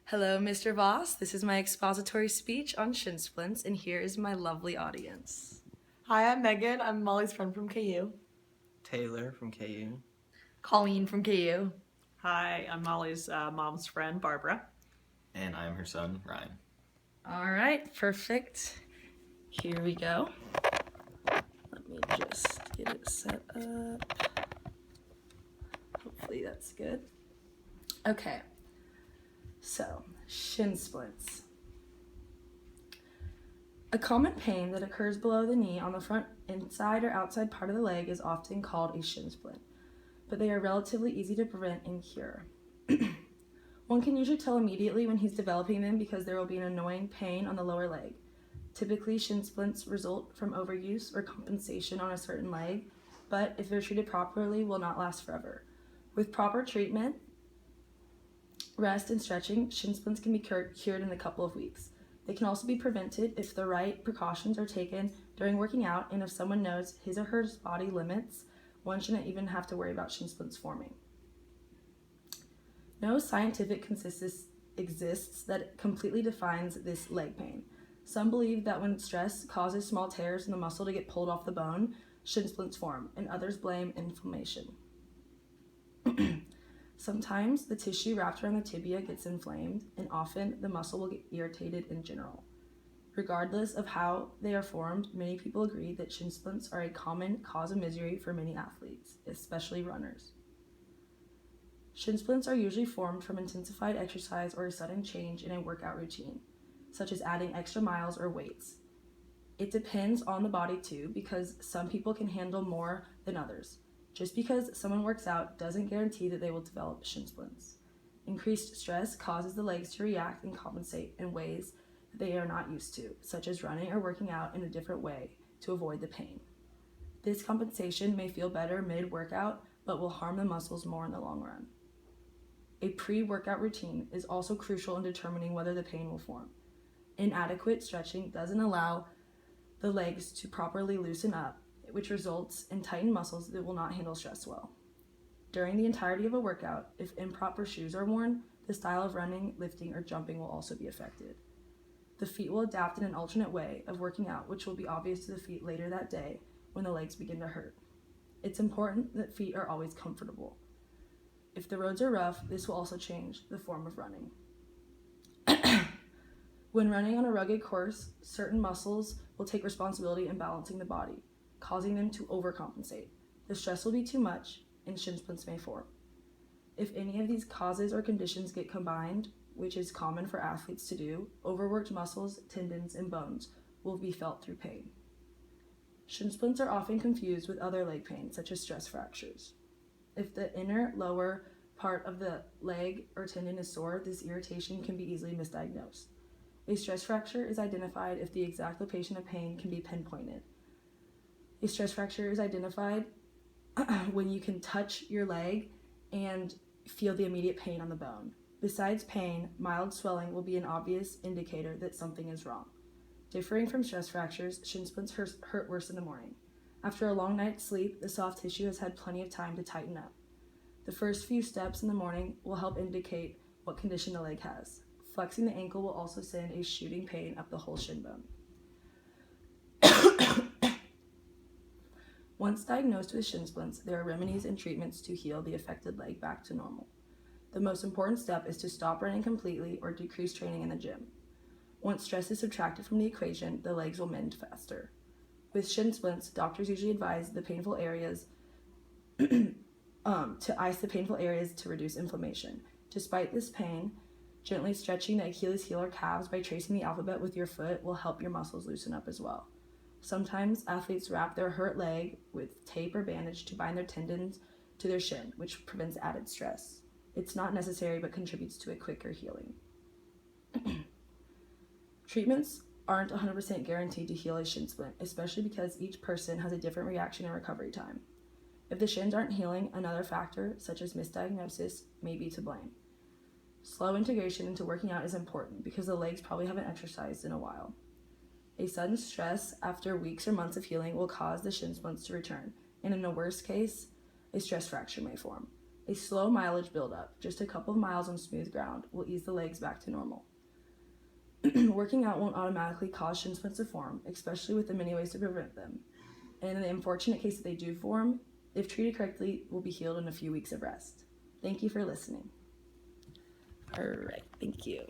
Hello, Mr. Voss. This is my expository speech on Shin Splints, and here is my lovely audience. Hi, I'm Megan. I'm Molly's friend from KU. Taylor from KU. Colleen from KU. Hi, I'm Molly's mom's friend, Barbara. And I'm her son, Ryan. All right, perfect. Here we go. Let me just get it set up. Hopefully that's good. Okay, so shin splints. A common pain that occurs below the knee on the front, inside, or outside part of the leg is often called a shin splint, but they are relatively easy to prevent and cure. One can usually tell immediately when he's developing them because there will be an annoying pain on the lower leg. Typically, shin splints result from overuse or compensation on a certain leg, but if they're treated properly, will not last forever. With proper treatment, rest, and stretching, shin splints can be cured in a couple of weeks. They can also be prevented if the right precautions are taken during working out, and if someone knows his or her body limits, one shouldn't even have to worry about shin splints forming. No scientific consensus exists that completely defines this leg pain. Some believe that when stress causes small tears in the muscle to get pulled off the bone, shin splints form, and others blame inflammation. Sometimes the tissue wrapped around the tibia gets inflamed, and often the muscle will get irritated in general. Regardless of how they are formed, many people agree that shin splints are a common cause of misery for many athletes, especially runners. Shin splints are usually formed from intensified exercise or a sudden change in a workout routine, such as adding extra miles or weights. It depends on the body too, because some people can handle more than others. Just because someone works out doesn't guarantee that they will develop shin splints. Increased stress causes the legs to react and compensate in ways that they are not used to, such as running or working out in a different way to avoid the pain. This compensation may feel better mid-workout, but will harm the muscles more in the long run. A pre-workout routine is also crucial in determining whether the pain will form. Inadequate stretching doesn't allow the legs to properly loosen up, which results in tightened muscles that will not handle stress well. During the entirety of a workout, if improper shoes are worn, the style of running, lifting, or jumping will also be affected. The feet will adapt in an alternate way of working out, which will be obvious to the feet later that day when the legs begin to hurt. It's important that feet are always comfortable. If the roads are rough, this will also change the form of running. When running on a rugged course, certain muscles will take responsibility in balancing the body, causing them to overcompensate. The stress will be too much, and shin splints may form. If any of these causes or conditions get combined, which is common for athletes to do, overworked muscles, tendons, and bones will be felt through pain. Shin splints are often confused with other leg pain, such as stress fractures. If the inner lower part of the leg or tendon is sore, this irritation can be easily misdiagnosed. A stress fracture is identified if the exact location of pain can be pinpointed. A stress fracture is identified when you can touch your leg and feel the immediate pain on the bone. Besides pain, mild swelling will be an obvious indicator that something is wrong. Differing from stress fractures, shin splints hurt worse in the morning. After a long night's sleep, the soft tissue has had plenty of time to tighten up. The first few steps in the morning will help indicate what condition the leg has. Flexing the ankle will also send a shooting pain up the whole shin bone. Once diagnosed with shin splints, there are remedies and treatments to heal the affected leg back to normal. The most important step is to stop running completely or decrease training in the gym. Once stress is subtracted from the equation, the legs will mend faster. With shin splints, doctors usually advise the painful areas to ice the painful areas to reduce inflammation. Despite this pain, gently stretching the Achilles heel or calves by tracing the alphabet with your foot will help your muscles loosen up as well. Sometimes athletes wrap their hurt leg with tape or bandage to bind their tendons to their shin, which prevents added stress. It's not necessary but contributes to a quicker healing. Treatments aren't 100% guaranteed to heal a shin splint, especially because each person has a different reaction and recovery time. If the shins aren't healing, another factor, such as misdiagnosis, may be to blame. Slow integration into working out is important because the legs probably haven't exercised in a while. A sudden stress after weeks or months of healing will cause the shin splints to return, and in a worst case, a stress fracture may form. A slow mileage buildup, just a couple of miles on smooth ground, will ease the legs back to normal. Working out won't automatically cause shin splints to form, especially with the many ways to prevent them. And in the unfortunate case that they do form, if treated correctly, will be healed in a few weeks of rest. Thank you for listening. All right, thank you.